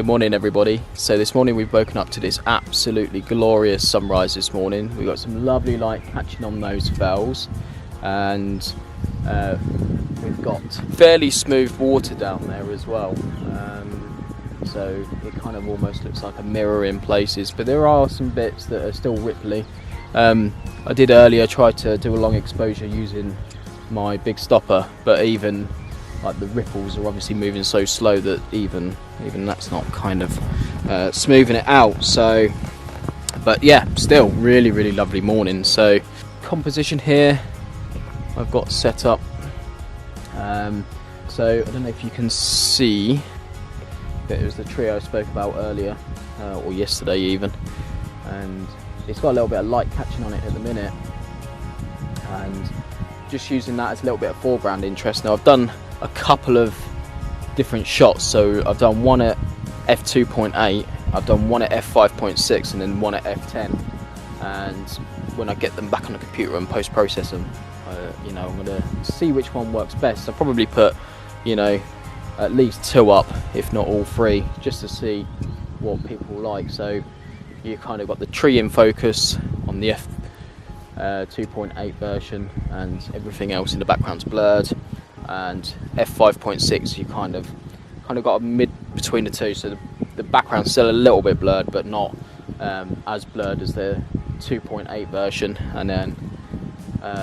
Good morning everybody. So this morning we've woken up to this absolutely glorious sunrise this morning. We've got some lovely light catching on those fells, and we've got fairly smooth water down there as well. So it kind of almost looks like a mirror in places, but there are some bits that are still ripply. I did earlier try to do a long exposure using my big stopper, but even like the ripples are obviously moving so slow that even that's not kind of smoothing it out. So, but yeah, still really lovely morning. So composition here I've got set up. So I don't know if you can see, but it was the tree I spoke about earlier, or yesterday even, and it's got a little bit of light catching on it at the minute, and just using that as a little bit of foreground interest. Now I've done a couple of different shots, so I've done one at f2.8, I've done one at f5.6, and then one at f10. And when I get them back on the computer and post-process them, you know, I'm going to see which one works best. I'll probably put, you know, at least 2 up, if not all 3, just to see what people like. So you kind of got the tree in focus on the f2.8 version, and everything else in the background's blurred. And f5.6 you kind of got a mid between the two, so the background's still a little bit blurred, but not as blurred as the 2.8 version. And then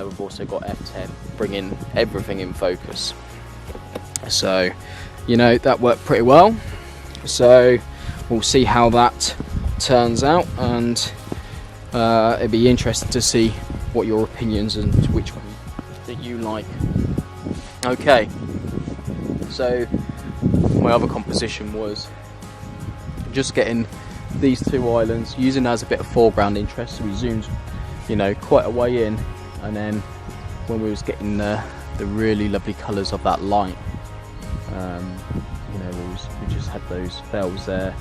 we've also got f10 bringing everything in focus, so you know that worked pretty well. So we'll see how that turns out, and it'd be interesting to see what your opinions and which one that you like. Okay, so my other composition was just getting these 2 islands, using as a bit of foreground interest. So we zoomed, you know, quite a way in, and then when we was getting the really lovely colours of that light, you know, we just had those fells there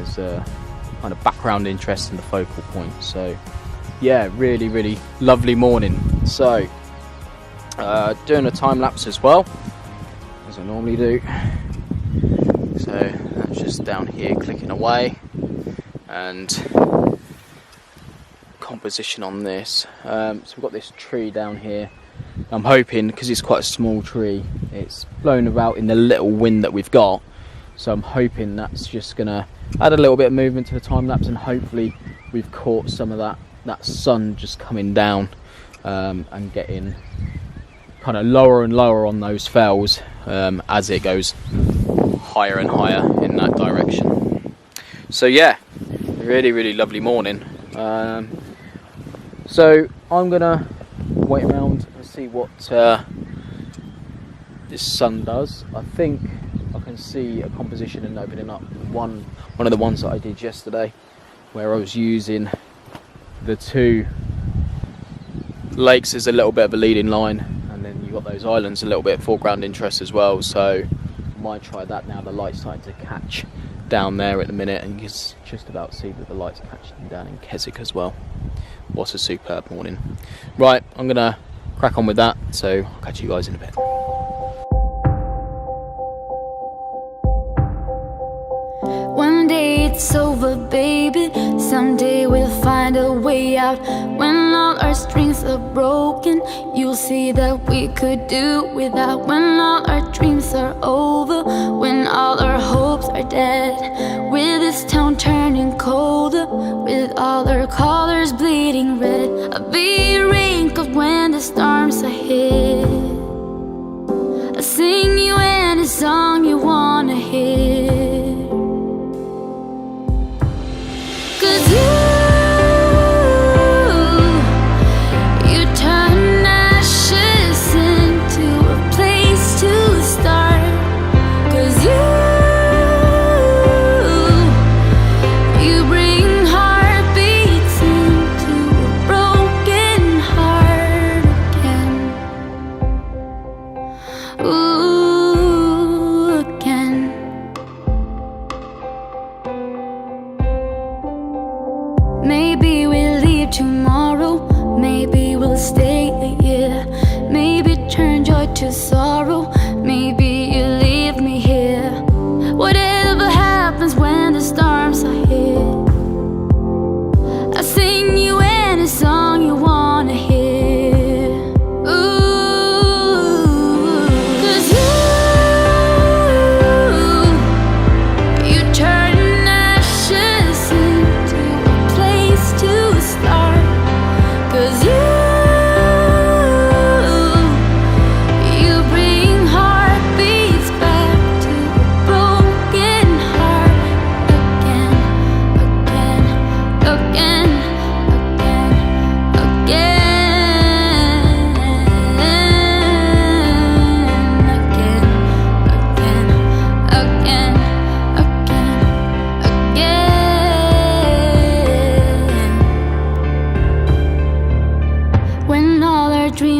as a kind of background interest in the focal point. So yeah, really lovely morning. So doing a time lapse as well, as I normally do. So that's just down here clicking away, and composition on this. So we've got this tree down here. I'm hoping, because it's quite a small tree, it's blown about in the little wind that we've got, so I'm hoping that's just gonna add a little bit of movement to the time lapse, and hopefully we've caught some of that sun just coming down, and getting kind of lower and lower on those fells as it goes higher and higher in that direction. So yeah, really lovely morning. So I'm gonna wait around and see what this sun does. I think I can see a composition and opening up one of the ones that I did yesterday, where I was using the 2 lakes as a little bit of a leading line, and then you've got those islands, a little bit of foreground interest as well. So I might try that now. The light's starting to catch down there at the minute, and you can just about see that the light's catching down in Keswick as well. What a superb morning. Right, I'm gonna crack on with that, so I'll catch you guys in a bit. One day it's over, baby. Someday we'll find a way out. When all our strings are broken, you'll see that we could do without. When all our dreams are over, when all our hopes are dead, with this town turning colder, with all our colors bleeding red, I'll be wrinkled when the storms are hit. I'll sing you any song you wanna hear. Maybe we'll leave tomorrow, maybe we'll stay a year, maybe turn joy to sorrow, maybe you leave me here. Whatever happens when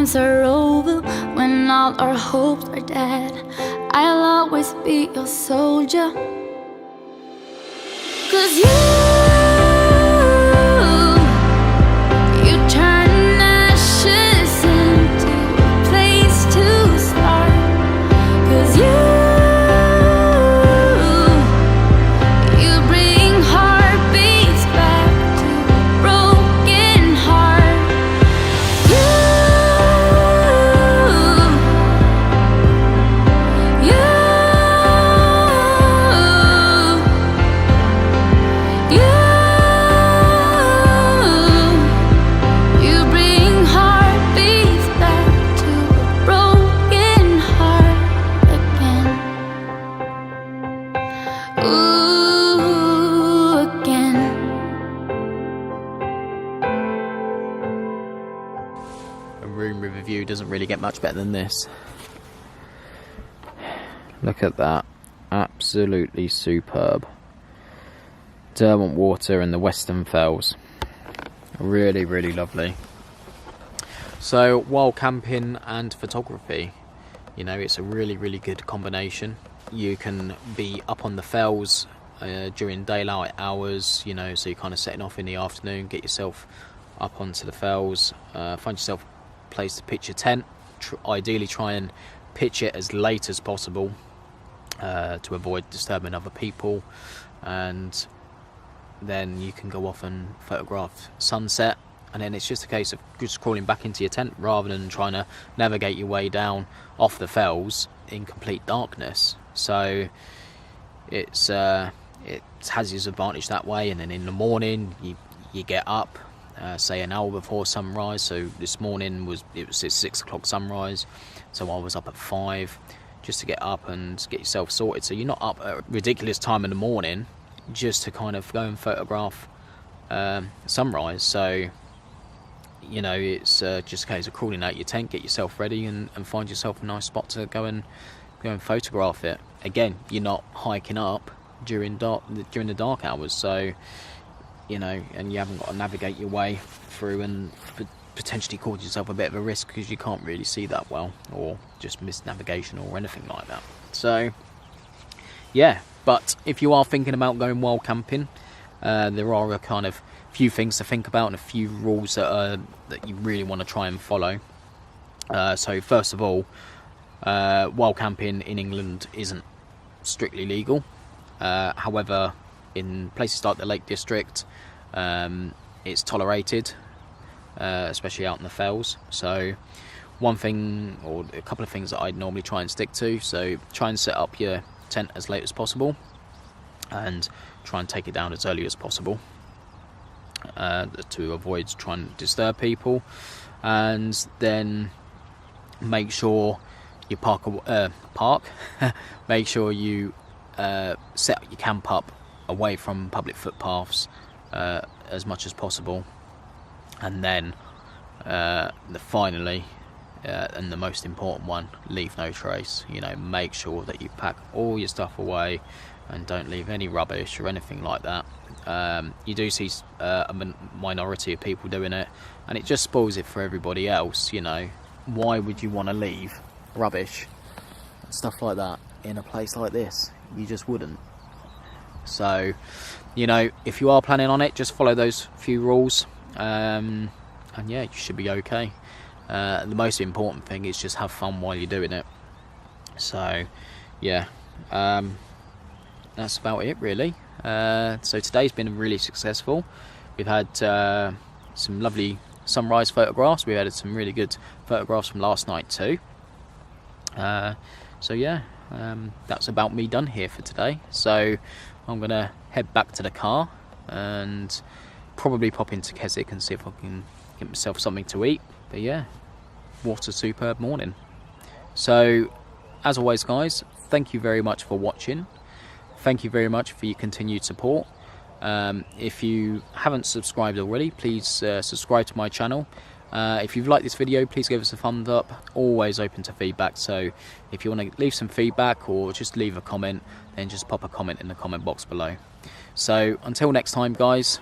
dreams are over, when all our hopes are dead, I'll always be your soldier. 'Cause you turn ashes into a place to start. 'Cause you bring heartbeats back to a broken heart. You bring heartbeats back to a broken heart again. Ooh, again. A room with a view doesn't really get much better than this. Look at that, absolutely superb. Derwent Water and the Western Fells, really, really lovely. So while camping and photography, you know, it's a really, really good combination. You can be up on the fells during daylight hours, you know, so you're kind of setting off in the afternoon, get yourself up onto the fells, find yourself a place to pitch your tent, ideally try and pitch it as late as possible to avoid disturbing other people, and then you can go off and photograph sunset, and then it's just a case of just crawling back into your tent rather than trying to navigate your way down off the fells in complete darkness. So it has its advantage that way. And then in the morning you get up say an hour before sunrise. So this morning it was a 6 o'clock sunrise, so I was up at 5 just to get up and get yourself sorted, so you're not up at a ridiculous time in the morning just to kind of go and photograph sunrise. So, you know, it's just a case of crawling out your tent, get yourself ready, and find yourself a nice spot to go and photograph it. Again, you're not hiking up during the dark hours, so, you know, and you haven't got to navigate your way through and potentially cause yourself a bit of a risk because you can't really see that well, or just miss navigation or anything like that. So yeah, but if you are thinking about going wild camping, there are a kind of few things to think about and a few rules that you really want to try and follow. So first of all, wild camping in England isn't strictly legal. However, in places like the Lake District, it's tolerated, especially out in the fells. So one thing, or a couple of things that I'd normally try and stick to, so try and set up your tent as late as possible and try and take it down as early as possible to avoid trying to disturb people. And then make sure you make sure you set your camp up away from public footpaths as much as possible. And then finally, and the most important one, leave no trace. You know, make sure that you pack all your stuff away and don't leave any rubbish or anything like that. You do see a minority of people doing it, and it just spoils it for everybody else. You know, why would you want to leave rubbish and stuff like that in a place like this? You just wouldn't. So, you know, if you are planning on it, just follow those few rules, and yeah, you should be okay. The most important thing is just have fun while you're doing it. So yeah, that's about it really. So today's been really successful. We've had some lovely sunrise photographs. We had some really good photographs from last night too. So yeah, that's about me done here for today. So I'm gonna head back to the car and probably pop into Keswick and see if I can get myself something to eat. But yeah, what a superb morning. So as always guys, thank you very much for watching. Thank you very much for your continued support. If you haven't subscribed already, please subscribe to my channel. If you've liked this video, please give us a thumbs up. Always open to feedback, so if you want to leave some feedback or just leave a comment, then just pop a comment in the comment box below. So until next time guys,